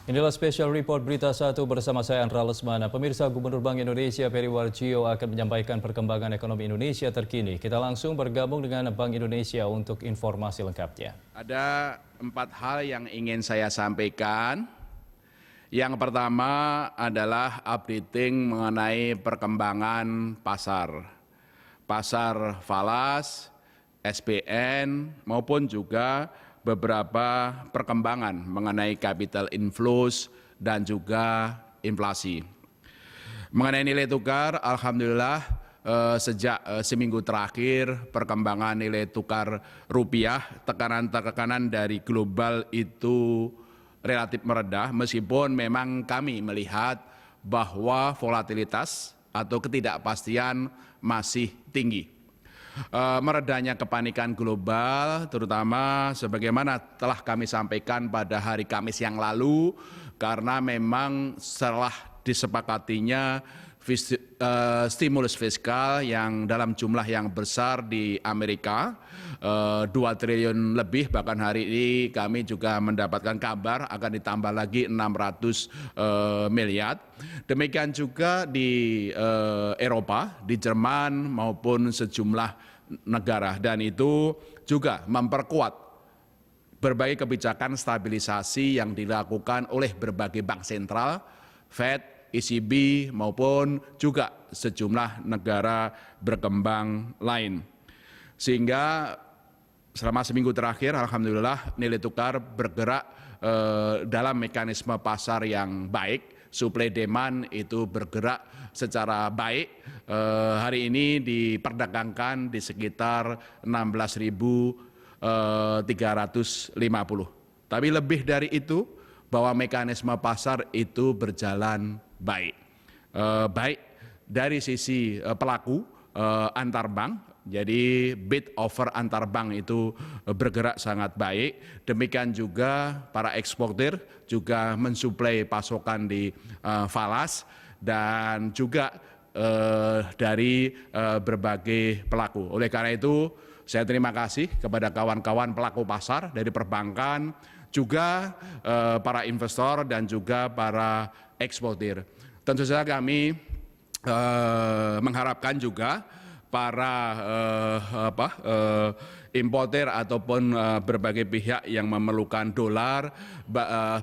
Inilah special report Berita 1 bersama saya Andra Lesmana. Pemirsa, Gubernur Bank Indonesia Peri Warjio akan menyampaikan perkembangan ekonomi Indonesia terkini. Kita langsung bergabung dengan Bank Indonesia untuk informasi lengkapnya. Ada 4 hal yang ingin saya sampaikan. Yang pertama adalah updating mengenai perkembangan pasar. Pasar falas, SBN maupun juga beberapa perkembangan mengenai capital inflows dan juga inflasi. Mengenai nilai tukar, alhamdulillah sejak seminggu terakhir perkembangan nilai tukar rupiah, tekanan-tekanan dari global itu relatif meredah, meskipun memang kami melihat bahwa volatilitas atau ketidakpastian masih tinggi. Meredahnya kepanikan global, terutama sebagaimana telah kami sampaikan pada hari Kamis yang lalu, karena memang setelah disepakatinya stimulus fiskal yang dalam jumlah yang besar di Amerika, 2 triliun lebih, bahkan hari ini kami juga mendapatkan kabar akan ditambah lagi 600 miliar. Demikian juga di Eropa, di Jerman maupun sejumlah negara, dan itu juga memperkuat berbagai kebijakan stabilisasi yang dilakukan oleh berbagai bank sentral, Fed, ECB maupun juga sejumlah negara berkembang lain. Sehingga selama seminggu terakhir alhamdulillah nilai tukar bergerak dalam mekanisme pasar yang baik, supply demand itu bergerak secara baik. Hari ini diperdagangkan di sekitar 16.350. Tapi lebih dari itu, bahwa mekanisme pasar itu berjalan baik. Baik dari sisi pelaku antar bank, jadi bid offer antar bank itu bergerak sangat baik. Demikian juga para eksportir juga mensuplai pasokan di falas, dan juga dari berbagai pelaku. Oleh karena itu, saya terima kasih kepada kawan-kawan pelaku pasar dari perbankan, juga para investor dan juga para eksportir. Tentu saja kami mengharapkan juga para importer ataupun berbagai pihak yang memerlukan dolar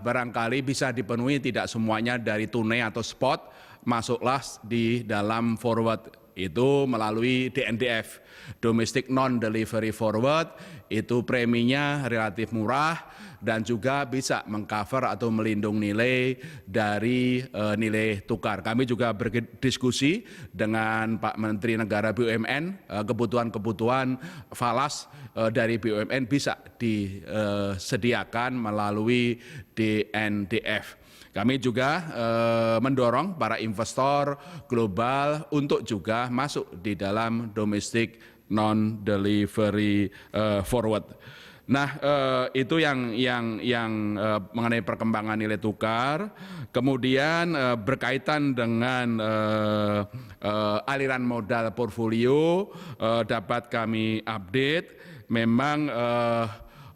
barangkali bisa dipenuhi, tidak semuanya dari tunai atau spot, masuklah di dalam forward, itu melalui DNDF, Domestic Non-Delivery Forward. Itu preminya relatif murah dan juga bisa mengcover atau melindungi nilai dari nilai tukar. Kami juga berdiskusi dengan Pak Menteri Negara BUMN, kebutuhan-kebutuhan falas dari BUMN bisa disediakan melalui DNDF. Kami juga mendorong para investor global untuk juga masuk di dalam domestic non-delivery forward. Nah, itu yang mengenai perkembangan nilai tukar. Kemudian berkaitan dengan aliran modal portfolio, dapat kami update, memang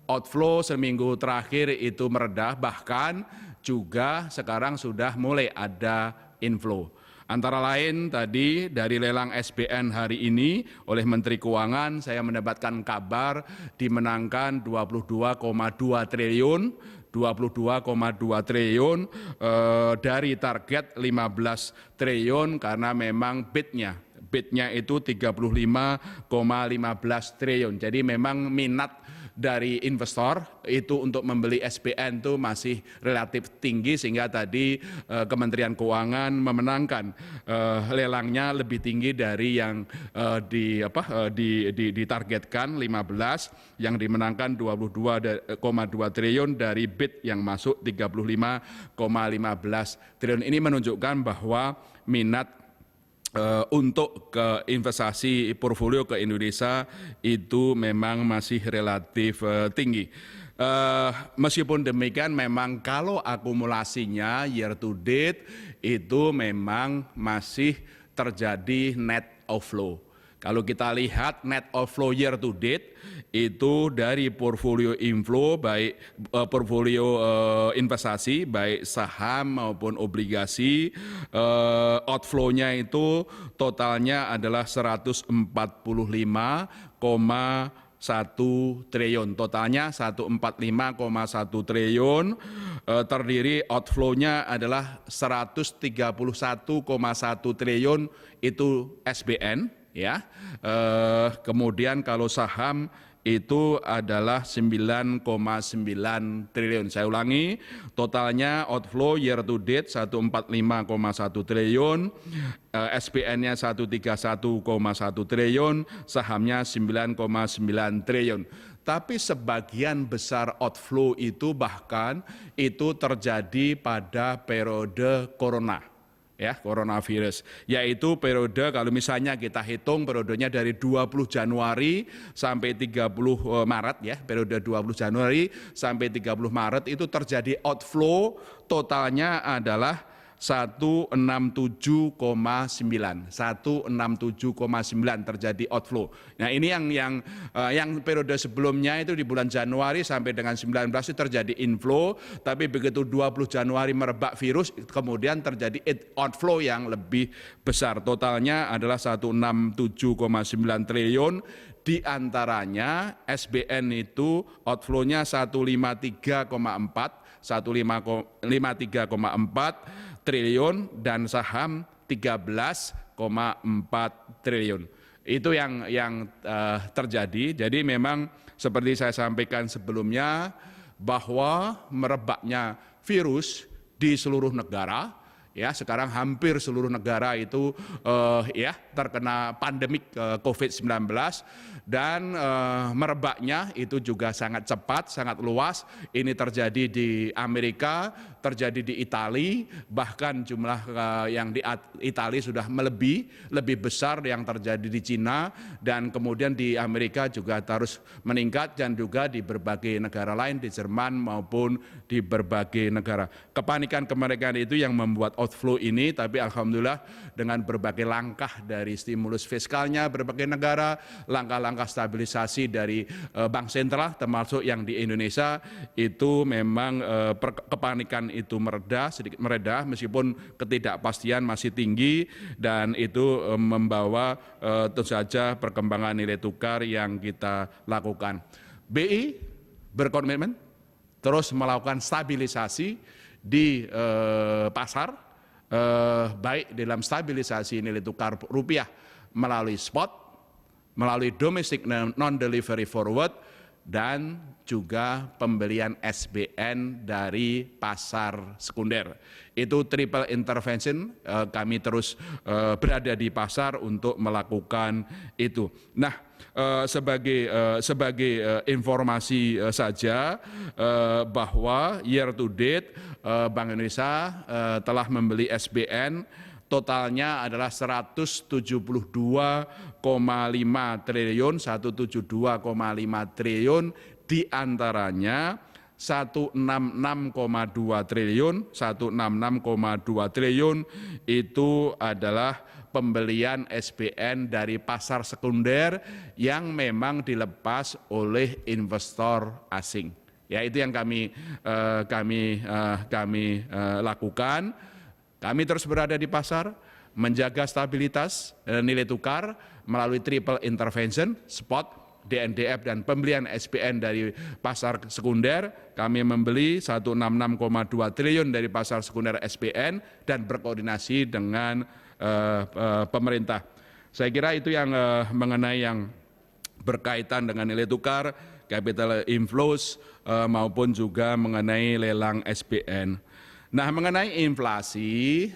outflow seminggu terakhir itu meredah, bahkan juga sekarang sudah mulai ada inflow. Antara lain tadi dari lelang SBN hari ini oleh Menteri Keuangan, saya mendapatkan kabar dimenangkan 22,2 triliun, dari target 15 triliun, karena memang bidnya itu 35,15 triliun. Jadi memang minat dari investor itu untuk membeli SBN itu masih relatif tinggi, sehingga tadi Kementerian Keuangan memenangkan lelangnya lebih tinggi dari yang ditargetkan 15, yang dimenangkan 22,2 triliun dari bid yang masuk 35,15 triliun. Ini menunjukkan bahwa minat untuk ke investasi portfolio ke Indonesia itu memang masih relatif tinggi. Meskipun demikian, memang kalau akumulasinya year to date itu memang masih terjadi net outflow. Kalau kita lihat net outflow year to date itu dari portfolio inflow baik portfolio investasi baik saham maupun obligasi, outflow-nya itu totalnya adalah 145,1 triliun. Totalnya 145,1 triliun, terdiri outflow-nya adalah 131,1 triliun itu SBN, ya. Kemudian kalau saham itu adalah 9,9 triliun. Saya ulangi, totalnya outflow year to date 145,1 triliun, SBN-nya 131,1 triliun, sahamnya 9,9 triliun. Tapi sebagian besar outflow itu bahkan itu terjadi pada periode corona. Ya, coronavirus, yaitu periode kalau misalnya kita hitung periodenya dari 20 Januari sampai 30 Maret ya, periode 20 Januari sampai 30 Maret itu terjadi outflow totalnya adalah 167,9 terjadi outflow. Nah, ini yang periode sebelumnya itu di bulan Januari sampai dengan 19 itu terjadi inflow, tapi begitu 20 Januari merebak virus kemudian terjadi outflow yang lebih besar. Totalnya adalah 167,9 triliun. Di antaranya SBN itu outflow-nya 153,4 triliun dan saham 13,4 triliun. Itu yang terjadi. Jadi memang seperti saya sampaikan sebelumnya bahwa merebaknya virus di seluruh negara, ya sekarang hampir seluruh negara itu terkena pandemik COVID-19 dan merebaknya itu juga sangat cepat, sangat luas. Ini terjadi di Amerika, terjadi di Italia, bahkan jumlah yang di Italia sudah lebih besar yang terjadi di Cina, dan kemudian di Amerika juga terus meningkat dan juga di berbagai negara lain, di Jerman maupun di berbagai negara. Kepanikan itu yang membuat outflow ini, tapi alhamdulillah dengan berbagai langkah dari stimulus fiskalnya berbagai negara, langkah-langkah stabilisasi dari bank sentral termasuk yang di Indonesia, itu memang kepanikan itu sedikit mereda meskipun ketidakpastian masih tinggi, dan itu membawa tentu saja perkembangan nilai tukar yang kita lakukan. BI berkomitmen terus melakukan stabilisasi di pasar, baik dalam stabilisasi nilai tukar rupiah melalui spot, melalui domestic non-delivery forward, dan juga pembelian SBN dari pasar sekunder. Itu triple intervention, kami terus berada di pasar untuk melakukan itu. Nah, sebagai informasi saja bahwa year to date Bank Indonesia telah membeli SBN totalnya adalah 172,5 triliun, 172,5 triliun, di antaranya 166,2 triliun itu adalah pembelian SBN dari pasar sekunder yang memang dilepas oleh investor asing. Ya, itu yang kami lakukan. Kami terus berada di pasar, menjaga stabilitas nilai tukar melalui triple intervention, spot, DNDF, dan pembelian SBN dari pasar sekunder. Kami membeli 166,2 triliun dari pasar sekunder SBN dan berkoordinasi dengan pemerintah. Saya kira itu yang mengenai yang berkaitan dengan nilai tukar, capital inflows, maupun juga mengenai lelang SBN. Nah, mengenai inflasi,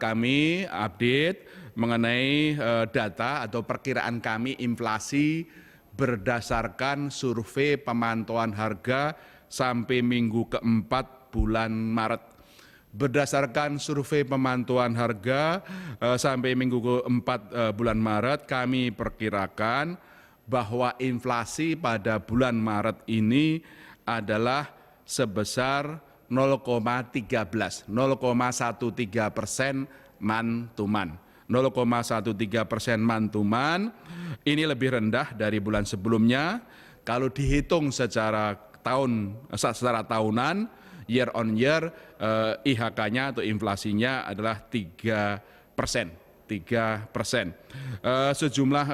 kami update mengenai data atau perkiraan kami inflasi berdasarkan survei pemantauan harga sampai minggu keempat bulan Maret. Berdasarkan survei pemantauan harga sampai minggu keempat bulan Maret, kami perkirakan bahwa inflasi pada bulan Maret ini adalah sebesar 0,13% month to month. 0,13% month to month. Ini lebih rendah dari bulan sebelumnya. Kalau dihitung secara tahunan, year on year, IHK-nya atau inflasinya adalah 3%. Sejumlah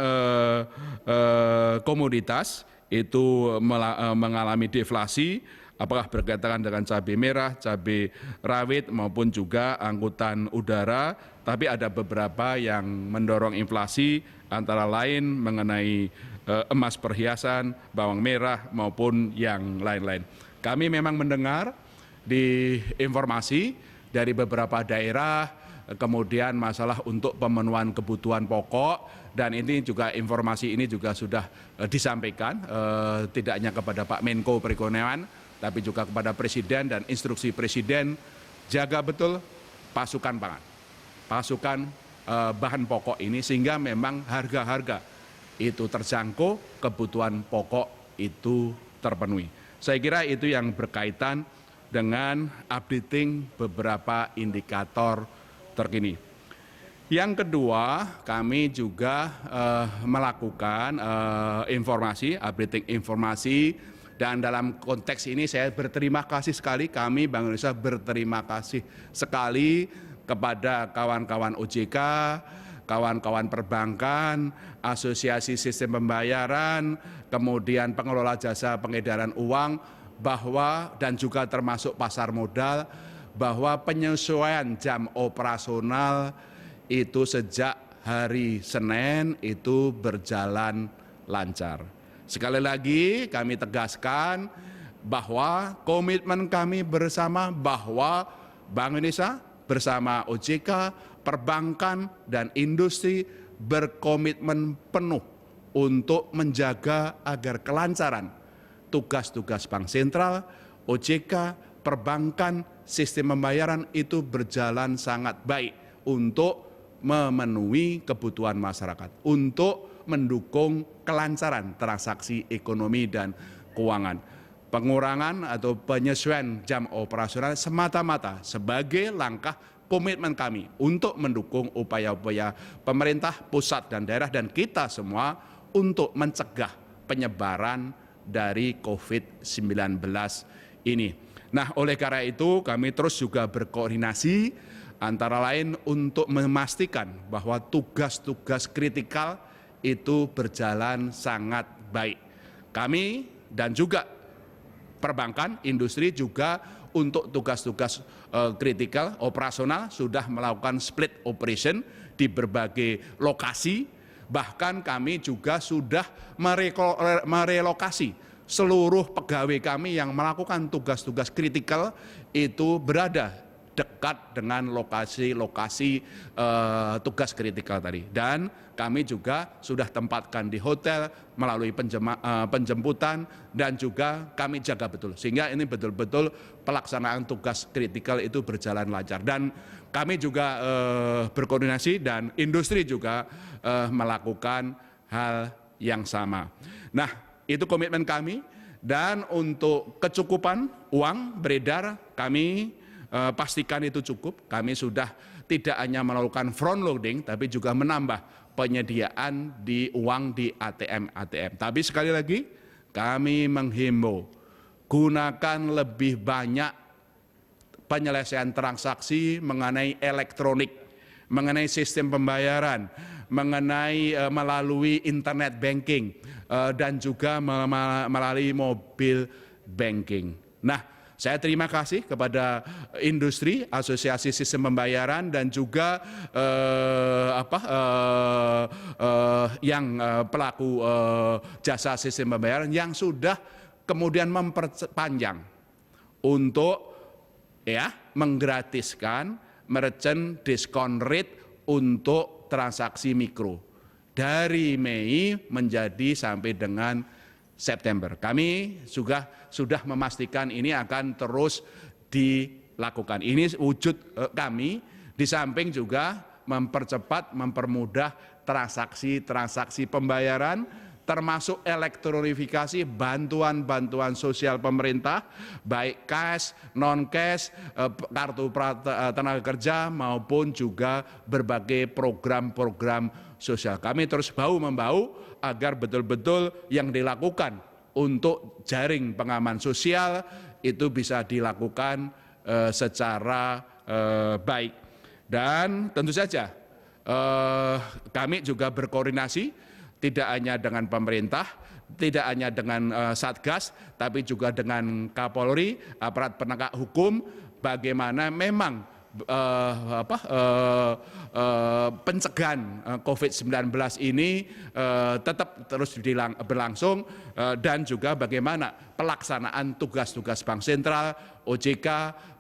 komoditas itu mengalami deflasi, apakah berkaitan dengan cabai merah, cabai rawit maupun juga angkutan udara, tapi ada beberapa yang mendorong inflasi, antara lain mengenai emas perhiasan, bawang merah maupun yang lain-lain. Kami memang mendengar di informasi dari beberapa daerah, kemudian masalah untuk pemenuhan kebutuhan pokok, dan ini juga informasi ini juga sudah disampaikan tidak hanya kepada Pak Menko Perekonomian, tapi juga kepada Presiden, dan instruksi Presiden jaga betul pasokan pangan, pasokan bahan pokok ini, sehingga memang harga-harga itu terjangkau, kebutuhan pokok itu terpenuhi. Saya kira itu yang berkaitan dengan updating beberapa indikator terkini. Yang kedua, kami juga melakukan updating informasi, dan dalam konteks ini saya berterima kasih sekali, kami Bank Indonesia berterima kasih sekali kepada kawan-kawan OJK, kawan-kawan perbankan, asosiasi sistem pembayaran, kemudian pengelola jasa pengedaran uang, bahwa dan juga termasuk pasar modal, bahwa penyesuaian jam operasional itu sejak hari Senin itu berjalan lancar. Sekali lagi kami tegaskan bahwa komitmen kami bersama, bahwa Bank Indonesia bersama OJK, perbankan dan industri berkomitmen penuh untuk menjaga agar kelancaran tugas-tugas Bank Sentral, OJK, perbankan, sistem pembayaran itu berjalan sangat baik untuk memenuhi kebutuhan masyarakat, untuk mendukung kelancaran transaksi ekonomi dan keuangan. Pengurangan atau penyesuaian jam operasional semata-mata sebagai langkah komitmen kami untuk mendukung upaya-upaya pemerintah pusat dan daerah dan kita semua untuk mencegah penyebaran dari COVID-19 ini. Nah, oleh karena itu kami terus juga berkoordinasi antara lain untuk memastikan bahwa tugas-tugas kritikal itu berjalan sangat baik. Kami dan juga perbankan, industri juga untuk tugas-tugas kritikal operasional sudah melakukan split operation di berbagai lokasi. Bahkan kami juga sudah merelokasi seluruh pegawai kami yang melakukan tugas-tugas kritikal itu berada dekat dengan lokasi-lokasi tugas kritikal tadi. Dan kami juga sudah tempatkan di hotel melalui penjemputan dan juga kami jaga betul. Sehingga ini betul-betul pelaksanaan tugas kritikal itu berjalan lancar. Dan kami juga berkoordinasi dan industri juga melakukan hal yang sama. Nah, itu komitmen kami, dan untuk kecukupan uang beredar kami pastikan itu cukup. Kami sudah tidak hanya melakukan front loading, tapi juga menambah penyediaan di uang di ATM. Tapi sekali lagi kami menghimbau gunakan lebih banyak penyelesaian transaksi mengenai elektronik, mengenai sistem pembayaran, mengenai melalui internet banking, dan juga melalui mobil banking. Nah, saya terima kasih kepada industri, asosiasi sistem pembayaran, dan juga yang pelaku jasa sistem pembayaran yang sudah kemudian memperpanjang untuk menggratiskan merchant discount rate untuk transaksi mikro dari Mei menjadi sampai dengan September. Kami juga sudah memastikan ini akan terus dilakukan. Ini wujud kami di samping juga mempercepat, mempermudah transaksi pembayaran termasuk elektronifikasi bantuan-bantuan sosial pemerintah, baik cash, non-cash, kartu tenaga kerja maupun juga berbagai program-program sosial. Kami terus bahu-membahu agar betul-betul yang dilakukan untuk jaring pengaman sosial itu bisa dilakukan secara baik. Dan tentu saja kami juga berkoordinasi tidak hanya dengan pemerintah, tidak hanya dengan Satgas, tapi juga dengan Kapolri, aparat penegak hukum, bagaimana memang pencegahan COVID-19 ini tetap terus berlangsung dan juga bagaimana pelaksanaan tugas-tugas Bank Sentral, OJK,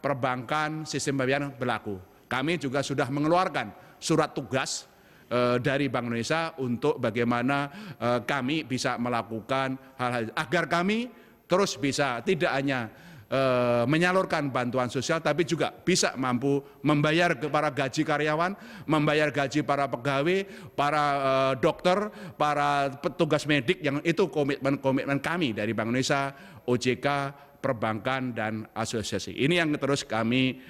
perbankan, sistem pembayaran berlaku. Kami juga sudah mengeluarkan surat tugas dari Bank Indonesia untuk bagaimana kami bisa melakukan hal-hal agar kami terus bisa tidak hanya menyalurkan bantuan sosial tapi juga bisa mampu membayar para gaji karyawan, membayar gaji para pegawai, para dokter, para petugas medik yang itu komitmen kami dari Bank Indonesia, OJK, perbankan dan asosiasi. Ini yang terus kami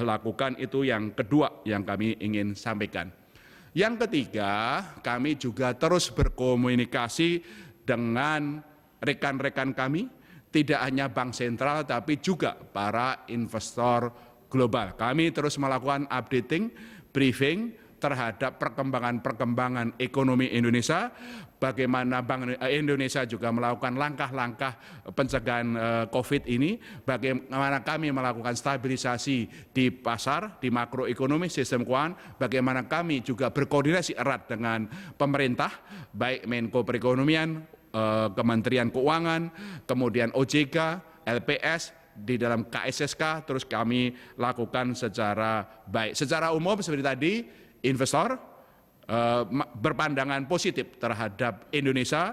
lakukan, itu yang kedua yang kami ingin sampaikan. Yang ketiga, kami juga terus berkomunikasi dengan rekan-rekan kami, tidak hanya Bank Sentral tapi juga para investor global. Kami terus melakukan updating, briefing terhadap perkembangan ekonomi Indonesia, bagaimana Bank Indonesia juga melakukan langkah-langkah pencegahan COVID ini, bagaimana kami melakukan stabilisasi di pasar, di makroekonomi, sistem keuangan, bagaimana kami juga berkoordinasi erat dengan pemerintah, baik Menko Perekonomian, Kementerian Keuangan, kemudian OJK, LPS, di dalam KSSK, terus kami lakukan secara baik. Secara umum seperti tadi, investor berpandangan positif terhadap Indonesia,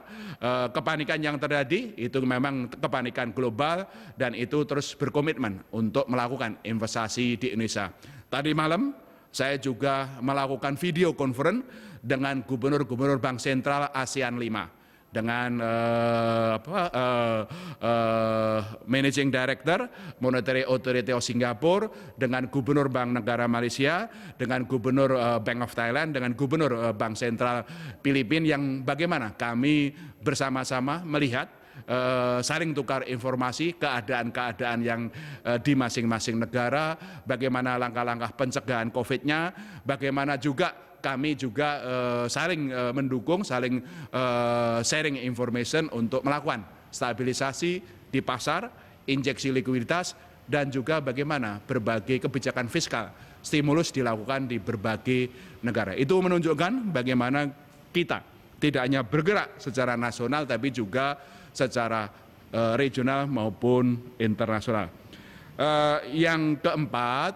kepanikan yang terjadi itu memang kepanikan global dan itu terus berkomitmen untuk melakukan investasi di Indonesia. Tadi malam saya juga melakukan video conference dengan gubernur-gubernur Bank Sentral ASEAN 5. Dengan Managing Director Monetary Authority of Singapore, dengan Gubernur Bank Negara Malaysia, dengan Gubernur Bank of Thailand, dengan Gubernur Bank Sentral Filipina, yang bagaimana kami bersama-sama melihat saling tukar informasi keadaan-keadaan yang di masing-masing negara, bagaimana langkah-langkah pencegahan COVID-nya, bagaimana juga kami juga saling mendukung, saling sharing information untuk melakukan stabilisasi di pasar, injeksi likuiditas, dan juga bagaimana berbagai kebijakan fiskal stimulus dilakukan di berbagai negara. Itu menunjukkan bagaimana kita tidak hanya bergerak secara nasional tapi juga secara regional maupun internasional. Yang keempat,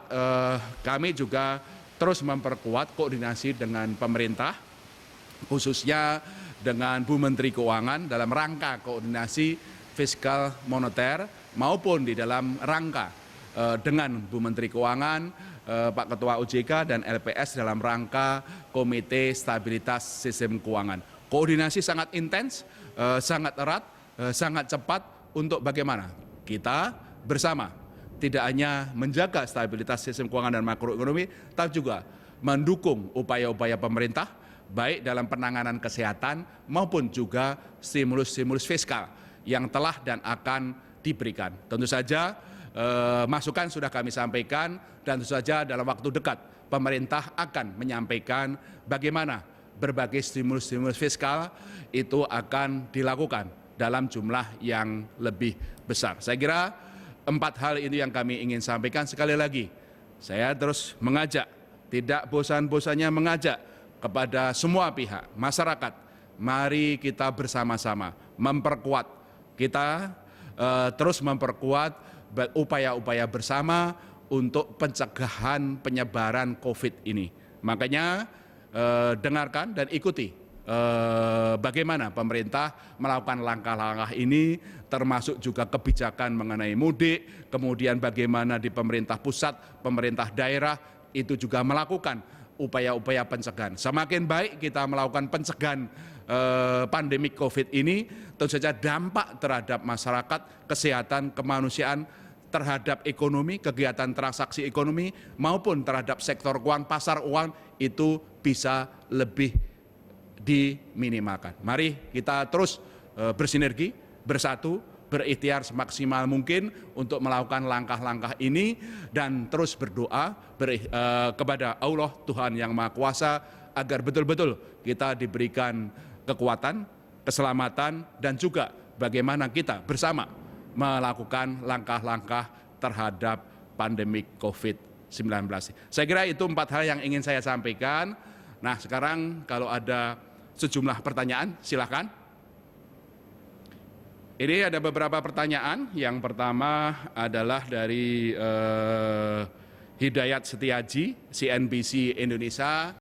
kami juga terus memperkuat koordinasi dengan pemerintah, khususnya dengan Bu Menteri Keuangan dalam rangka koordinasi fiskal moneter maupun di dalam rangka dengan Bu Menteri Keuangan, Pak Ketua OJK dan LPS dalam rangka Komite Stabilitas Sistem Keuangan. Koordinasi sangat intens, sangat erat, sangat cepat untuk bagaimana kita bersama tidak hanya menjaga stabilitas sistem keuangan dan makroekonomi, tapi juga mendukung upaya-upaya pemerintah, baik dalam penanganan kesehatan maupun juga stimulus-stimulus fiskal yang telah dan akan diberikan. Tentu saja masukan sudah kami sampaikan dan tentu saja dalam waktu dekat pemerintah akan menyampaikan bagaimana berbagai stimulus-stimulus fiskal itu akan dilakukan dalam jumlah yang lebih besar. Saya kira 4 hal ini yang kami ingin sampaikan. Sekali lagi, saya terus mengajak, tidak bosan-bosannya mengajak kepada semua pihak, masyarakat, mari kita bersama-sama memperkuat, kita terus memperkuat upaya-upaya bersama untuk pencegahan penyebaran COVID ini. Makanya dengarkan dan ikuti bagaimana pemerintah melakukan langkah-langkah ini, termasuk juga kebijakan mengenai mudik, kemudian bagaimana di pemerintah pusat, pemerintah daerah itu juga melakukan upaya-upaya pencegahan. Semakin baik kita melakukan pencegahan pandemi COVID ini, tentu saja dampak terhadap masyarakat, kesehatan, kemanusiaan, terhadap ekonomi, kegiatan transaksi ekonomi, maupun terhadap sektor keuangan, pasar uang itu bisa lebih diminimalkan. Mari kita terus bersinergi, bersatu, berikhtiar semaksimal mungkin untuk melakukan langkah-langkah ini dan terus berdoa kepada Allah Tuhan Yang Maha Kuasa agar betul-betul kita diberikan kekuatan, keselamatan, dan juga bagaimana kita bersama melakukan langkah-langkah terhadap pandemi COVID-19. Saya kira itu 4 hal yang ingin saya sampaikan. Nah, sekarang kalau ada sejumlah pertanyaan, silakan. Ini ada beberapa pertanyaan. Yang pertama adalah dari Hidayat Setiaji, CNBC Indonesia.